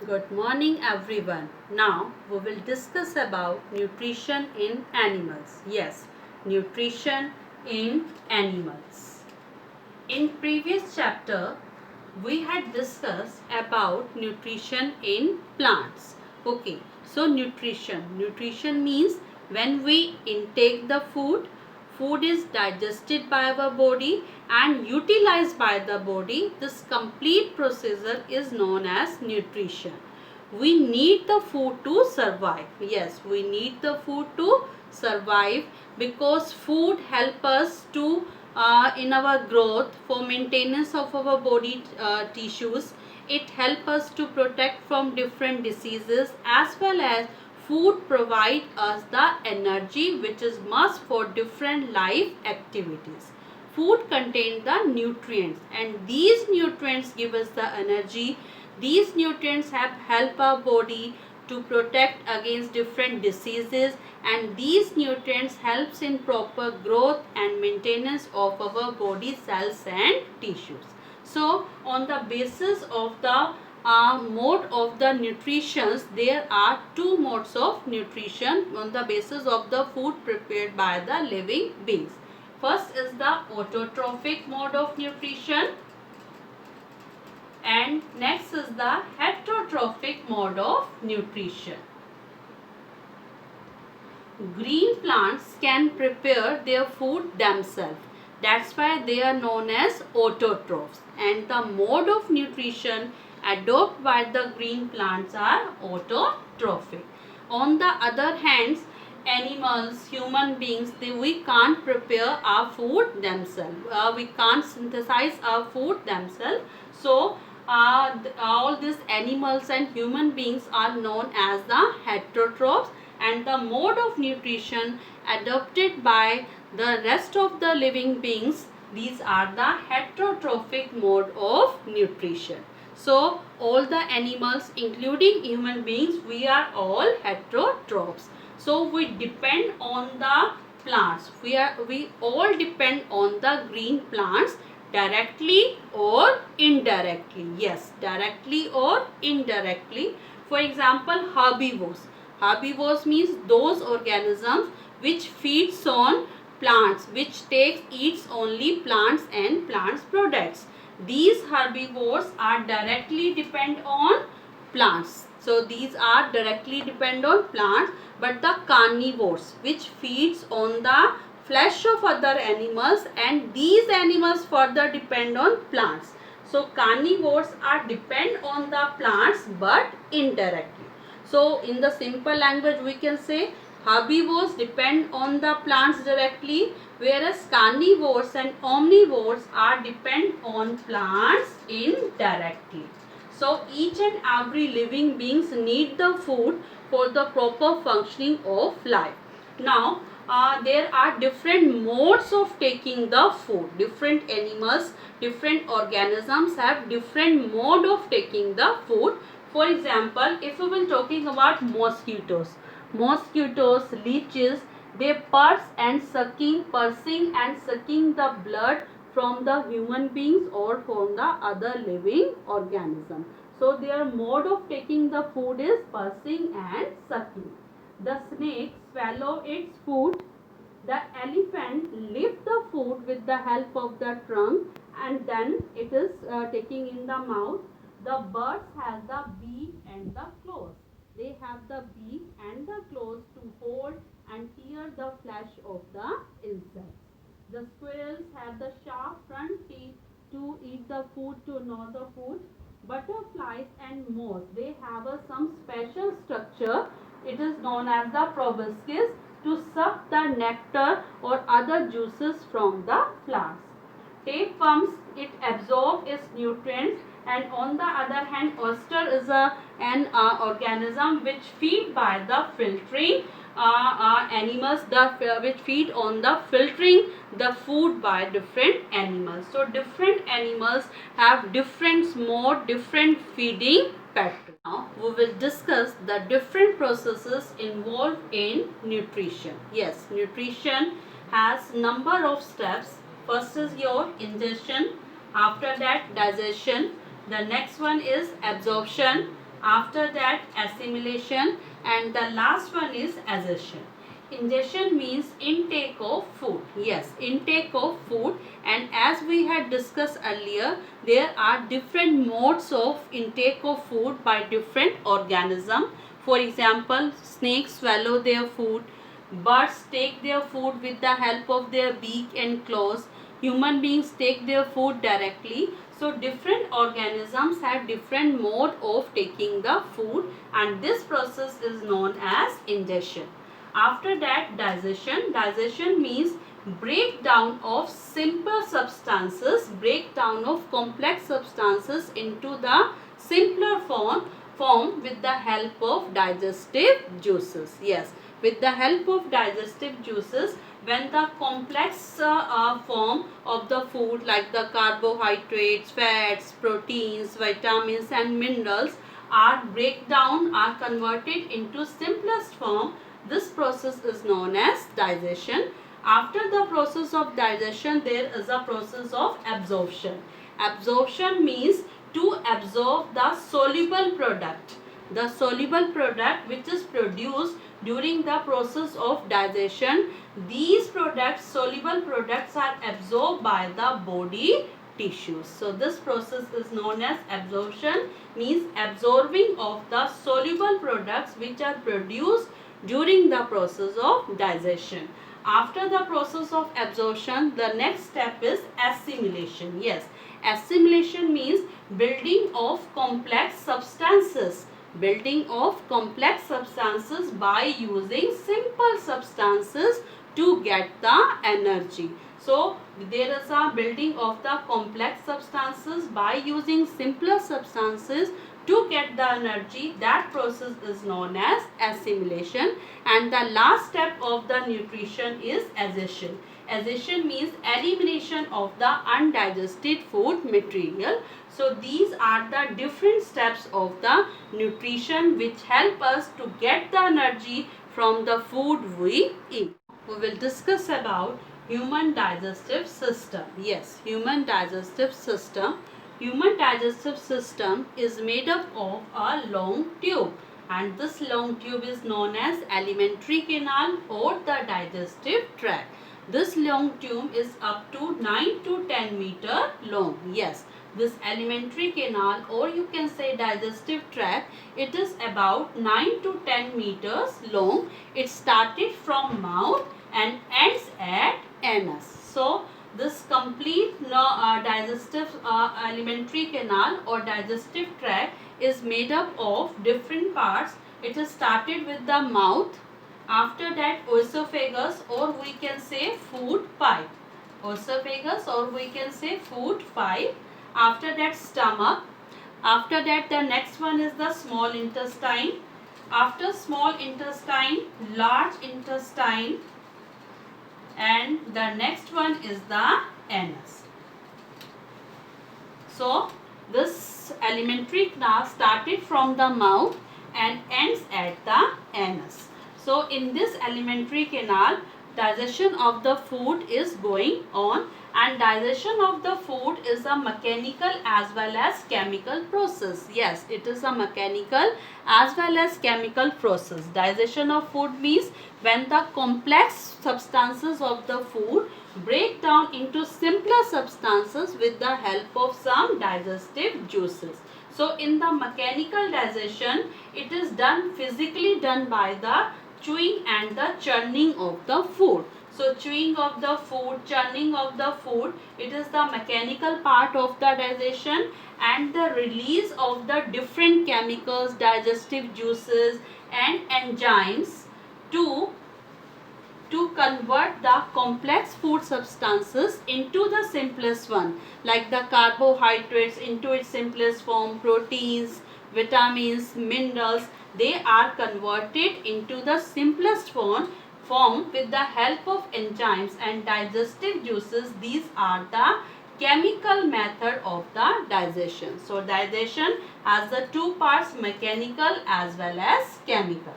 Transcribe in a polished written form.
Good morning everyone. Now we will discuss about nutrition in animals. Yes, nutrition in animals. In previous chapter we had discussed about nutrition in plants. Okay, so nutrition means when we intake the food is digested by our body and utilized by the body. This complete procedure is known as nutrition. We need the food to survive. Yes, we need the food to survive because food help us to in our growth, for maintenance of our body tissues. It help us to protect from different diseases, as well as food provide us the energy which is must for different life activities. Food contain the nutrients, and these nutrients give us the energy. These nutrients have help our body to protect against different diseases, and these nutrients helps in proper growth and maintenance of our body cells and tissues. So on the basis of the mode of the nutritions, there are two modes of nutrition on the basis of the food prepared by the living beings. First is the autotrophic mode of nutrition, and next is the heterotrophic mode of nutrition. Green plants can prepare their food themselves. That's why they are known as autotrophs. And the mode of nutrition adopted by the green plants are autotrophic. On the other hand, animals, human beings, we can't prepare our food themselves. We can't synthesize our food themselves. So, all these animals and human beings are known as the heterotrophs, and the mode of nutrition adopted by the rest of the living beings, these are the heterotrophic mode of nutrition. So all the animals including human beings, we are all heterotrophs. So we depend on the plants. We all depend on the green plants directly or indirectly. Yes, directly or indirectly. For example, herbivores. Herbivores means those organisms which feeds on plants, which eats only plants and plants products. These herbivores are directly depend on plants. So these are directly depend on plants, but the carnivores which feeds on the flesh of other animals, and these animals further depend on plants. So carnivores are depend on the plants but indirectly. So in the simple language we can say herbivores depend on the plants directly, whereas carnivores and omnivores are depend on plants indirectly. So each and every living beings need the food for the proper functioning of life. Now there are different modes of taking the food. Different animals, different organisms have different mode of taking the food. For example, if we will talking about mosquitoes, leeches, they pursing and sucking the blood from the human beings or from the other living organism. So their mode of taking the food is pursing and sucking. The snake swallow its food. The elephant lift the food with the help of the trunk, and then it is taking in the mouth. The birds have the beak and the claws. They have the beak and the claws to hold and tear the flesh of the insects. The squirrels have the sharp front teeth to eat the food, to gnaw the food. Butterflies and moths, they have some special structure. It is known as the proboscis, to suck the nectar or other juices from the plants. Tapeworms, it absorbs its nutrients, and on the other hand, oyster is an organism which feed by the filtering animals, which feed on the filtering the food by different animals. So different animals have different mode, different feeding pattern. Now we will discuss the different processes involved in nutrition. Yes, nutrition has number of steps. First is your ingestion, after that digestion, the next one is absorption, After that, assimilation, and the last one is assertion. Ingestion means intake of food. Yes, intake of food. And as we had discussed earlier, there are different modes of intake of food by different organisms. For example, snakes swallow their food. Birds take their food with the help of their beak and claws. Human beings take their food directly. So different organisms have different mode of taking the food, and this process is known as ingestion. After that, digestion. Digestion means breakdown of simple substances, breakdown of complex substances into the simpler form with the help of digestive juices. Yes, with the help of digestive juices, when the complex form of the food like the carbohydrates, fats, proteins, vitamins and minerals are converted into simplest form, this process is known as digestion. After the process of digestion, there is a process of absorption. Absorption means to absorb the soluble product. The soluble product which is produced during the process of digestion, these products, soluble products, are absorbed by the body tissues. So this process is known as absorption, means absorbing of the soluble products which are produced during the process of digestion. After the process of absorption, the next step is assimilation. Yes, assimilation means building of complex substances. Building of complex substances by using simple substances to get the energy. So there is a building of the complex substances by using simpler substances to get the energy. That process is known as assimilation. And the last step of the nutrition is assertion. Assertion means elimination of the undigested food material. So these are the different steps of the nutrition which help us to get the energy from the food we eat. We will discuss about human digestive system. Yes, human digestive system. Human digestive system is made up of a long tube, and this long tube is known as alimentary canal or the digestive tract. This long tube is up to 9 to 10 meter long. Yes, this alimentary canal, or you can say digestive tract, it is about 9 to 10 meters long. It started from mouth and ends at anus. So this complete digestive alimentary canal or digestive tract is made up of different parts. It is started with the mouth. After that, esophagus, or we can say food pipe. Esophagus, or we can say food pipe. After that, stomach. After that, the next one is the small intestine. After small intestine, large intestine, and the next one is the anus. So this alimentary canal started from the mouth and ends at the anus. So in this alimentary canal, digestion of the food is going on, and digestion of the food is a mechanical as well as chemical process. Yes, it is a mechanical as well as chemical process. Digestion of food means when the complex substances of the food break down into simpler substances with the help of some digestive juices. So in the mechanical digestion, it is physically done by the chewing and the churning of the food. So chewing of the food, churning of the food, it is the mechanical part of the digestion, and the release of the different chemicals, digestive juices and enzymes to convert the complex food substances into the simplest one, like the carbohydrates into its simplest form, proteins, vitamins, minerals, they are converted into the simplest form with the help of enzymes and digestive juices. These are the chemical method of the digestion. So digestion has the two parts, mechanical as well as chemical.